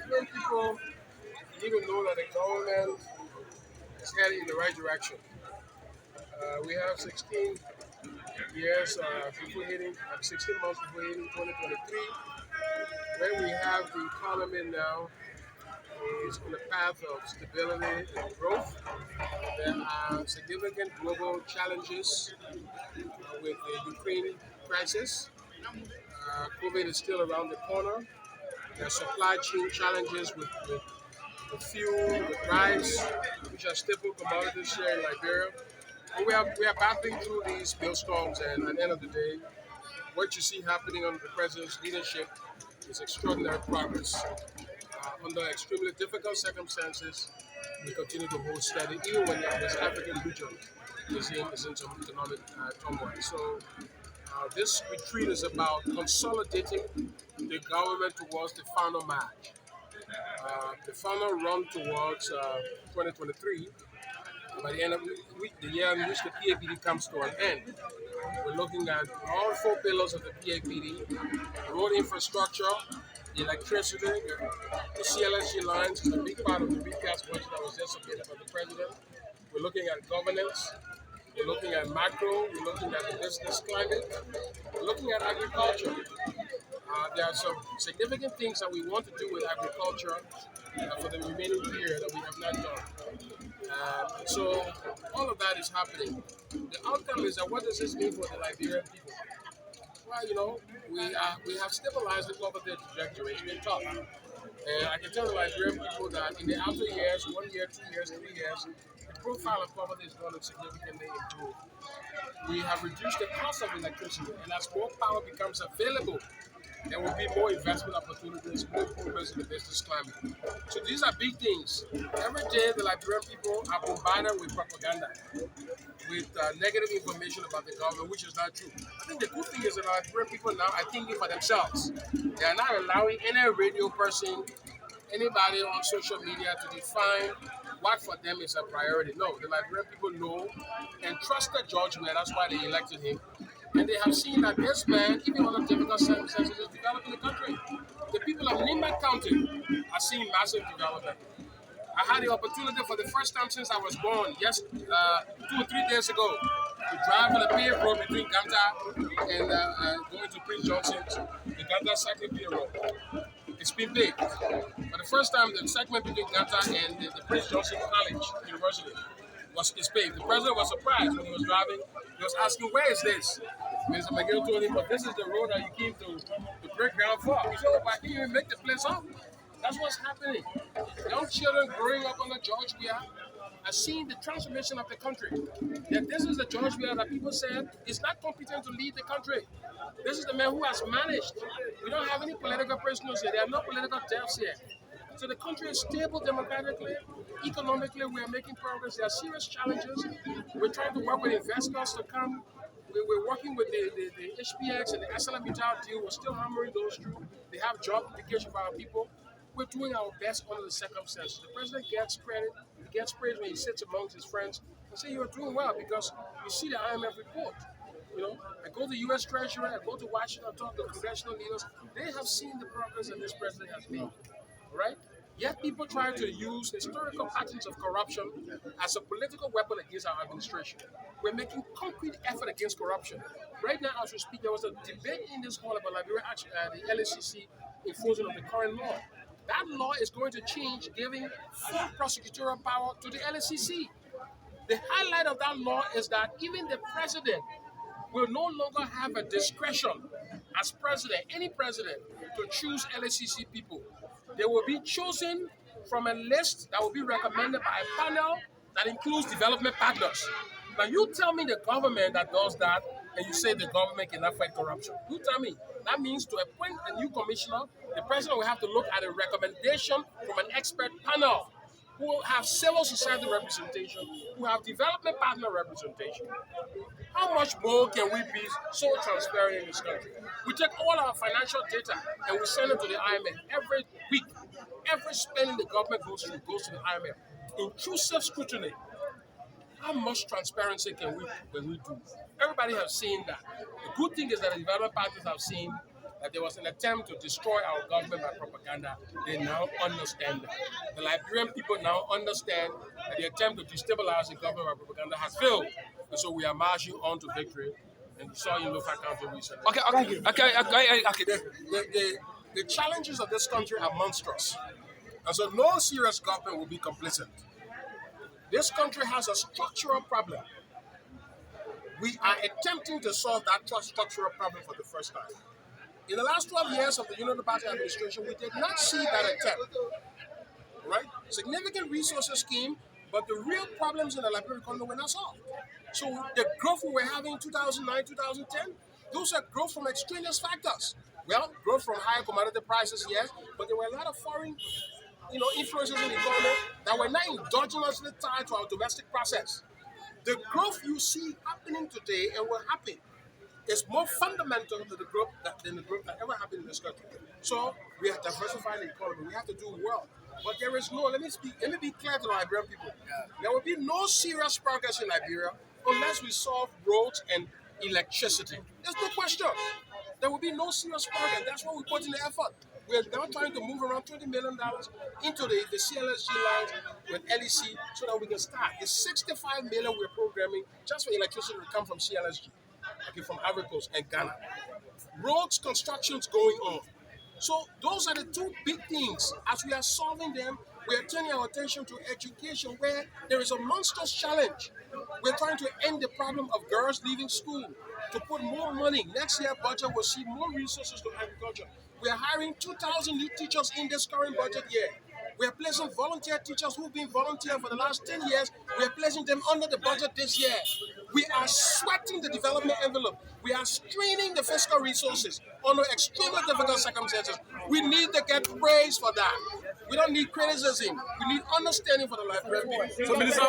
Liberian people need to know that the government is heading in the right direction. We have 16 years before hitting, 16 months before hitting 2023, where we have the economy now is on the path of stability and growth. There are significant global challenges with the Ukraine crisis. COVID is still around the corner. There are supply chain challenges with fuel, with rice, which are staple commodities here in Liberia. And we are battling through these maelstorms, and at the end of the day, what you see happening under the president's leadership is extraordinary progress. Under extremely difficult circumstances, we continue to hold steady, even when the West African region is in some economic turmoil. So this retreat is about consolidating the government towards the final match, the final run towards 2023. By the end of the year in which the PAPD comes to an end, we're looking at all four pillars of the PAPD: road infrastructure, the electricity, the CLSG lines is a big part of the recast budget that was just submitted by the president. We're looking at governance, we're looking at macro, we're looking at the business climate, we're looking at agriculture. There are some significant things that we want to do with agriculture for the remaining period that we have not done. So all of that is happening. The outcome is that what does this mean for the Liberian people? Well, we have stabilized the poverty trajectory. It's been tough. And I can tell the Liberian people that in the outer years, 1 year, 2 years, 3 years, the profile of poverty is going to significantly improve. We have reduced the cost of electricity, and as more power becomes available, there will be more investment opportunities, more improvements in the business climate. So these are big things. Every day, the Liberian people are bombarded with propaganda, with negative information about the government, which is not true. I think the good thing is that Liberian people now are thinking for themselves. They are not allowing any radio person, anybody on social media to define what for them is a priority. No, the Liberian people know and trusted George Weah. That's why they elected him. And they have seen that this man, even under difficult circumstances, is developing the country. The people of Nimba County are seeing massive development. I had the opportunity for the first time since I was born, 2 or 3 days ago, to drive on a paved road between Ganta and going to Prince Johnson's, the Ganta Cycling Paved Road. It's been big. For the first time, the segment between Ganta and the Prince Johnson College University is paved. The president was surprised when he was driving. He was asking, "Where is this?" Mr. McGill told him, "But this is the road that you came to break ground for." He said, "Oh, but I can't even make the place up." That's what's happening. Young children growing up under George Weah are seeing the transformation of the country. That this is the George Weah that people said is not competent to lead the country. This is the man who has managed. We don't have any political prisoners here. There are no political deaths here. So the country is stable democratically, economically. We are making progress. There are serious challenges. We're trying to work with investors to come. We're working with the HPX and the ArcelorMittal deal. We're still hammering those through. They have job application for our people. We're doing our best under the circumstances. The president gets credit. He gets praise when he sits amongst his friends and say you're doing well because you see the IMF report. I go to U.S. Treasury, I go to Washington, I talk to congressional leaders. They have seen the progress that this president has made. All right? Yet people try to use historical patterns of corruption as a political weapon against our administration. We're making concrete effort against corruption. Right now, as we speak, there was a debate in this hall about Liberia, the LACC enforcement of the current law. That law is going to change, giving full prosecutorial power to the LACC. The highlight of that law is that even the president will no longer have a discretion as president, any president, to choose LACC people. They will be chosen from a list that will be recommended by a panel that includes development partners. Now you tell me the government that does that and you say the government cannot fight corruption. You tell me. That means to appoint a new commissioner, the president will have to look at a recommendation from an expert panel who will have civil society representation, who have development partner representation. How much more can we be so transparent in this country? We take all our financial data and we send it to the IMF every week. Every spending the government goes to the IMF. Intrusive scrutiny. How much transparency can we do? Everybody has seen that. The good thing is that the development partners have seen that there was an attempt to destroy our government by propaganda, they now understand that. The Liberian people now understand that the attempt to destabilize the government by propaganda has failed. And so we are marching on to victory. And you saw in local country recently. The challenges of this country are monstrous. And so no serious government will be complicit. This country has a structural problem. We are attempting to solve that structural problem for the first time. In the last 12 years of the Union Party administration, we did not see that attempt. Right? Significant resources came, but the real problems in the Liberian economy were not solved. So the growth we were having in 2009, 2010, those are growth from extraneous factors. Well, growth from higher commodity prices, yes, but there were a lot of foreign influences in the economy that were not endogenously tied to our domestic process. The growth you see happening today and will happen is more fundamental to the growth than the growth that ever happened in this country. So we are diversifying the economy. We have to do well. But there is no, let me be clear to the Liberian people. There will be no serious progress in Liberia unless we solve roads and electricity. There's no question. There will be no serious progress. That's what we put in the effort. We are now trying to move around $20 million into the CLSG lines with LEC so that we can start. The $65 million we're programming just for electricity will come from CLSG, from Ivory Coast and Ghana. Roads construction's going on. So those are the two big things. As we are solving them, we are turning our attention to education, where there is a monstrous challenge. We're trying to end the problem of girls leaving school, to put more money. Next year budget will see more resources to agriculture. We are hiring 2,000 new teachers in this current budget year. We are placing volunteer teachers who've been volunteering for the last 10 years. We are placing them under the budget this year. We are sweating the development envelope. We are straining the fiscal resources under extremely difficult circumstances. We need to get praise for that. We don't need criticism. We need understanding for the Liberian people. So, Minister,